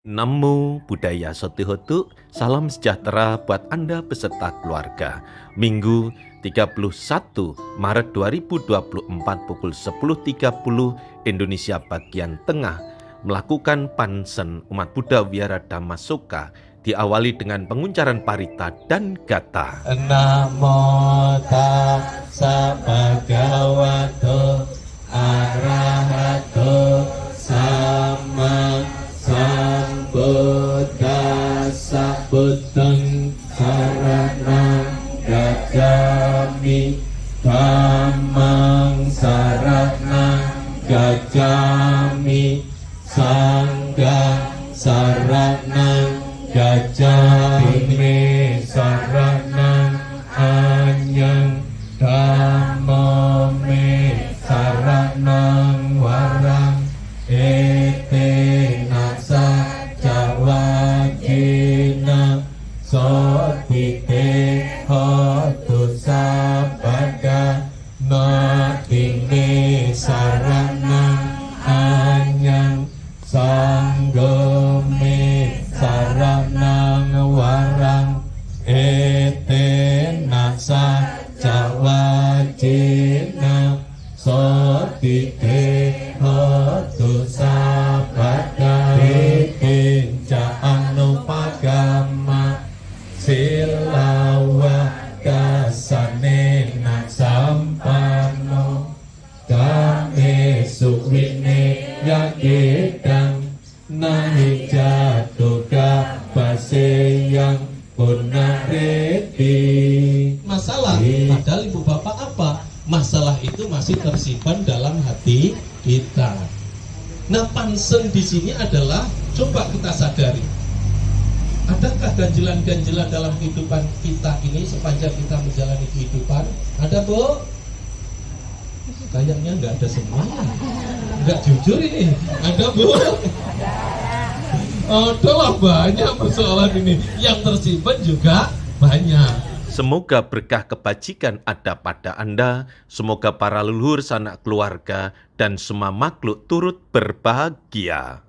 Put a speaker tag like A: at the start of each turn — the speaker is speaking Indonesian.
A: Namo Buddhaya Sotihotu, salam sejahtera buat Anda beserta keluarga. Minggu 31 Maret 2024 pukul 10.30 Indonesia bagian tengah melakukan pansen umat Buddha Wihara Dhammasoka diawali dengan penguncaran parita dan gata.
B: Namo tassa bhagavato arahato sama sambuddhassa buddhang saranang gacchami dhammang saranang gacchami sanghang saranang gacchami saranang anyang dhammo me saranang warang etenasa cawajina sotite hotu sabada natine saranang anyang sanggome saranang warang etenasa cawajina sotite hotu sabada dikinca anupagama silawa dasanena sampano kame suwine yakidang nahi jatuka baseyang punareti. Masalah padahal ibu bapak apa? Masalah itu masih tersimpan dalam hati kita. Nah, pansen di sini adalah coba kita sadari. Adakah ganjilan-ganjilan dalam kehidupan kita ini sepanjang kita menjalani kehidupan? Ada, Bu? Kayaknya nggak ada semuanya. Nggak jujur ini. Ada, Bu? Adalah banyak persoalan ini. Yang tersimpan juga banyak.
A: Semoga berkah kebajikan ada pada Anda, semoga para leluhur sanak keluarga dan semua makhluk turut berbahagia.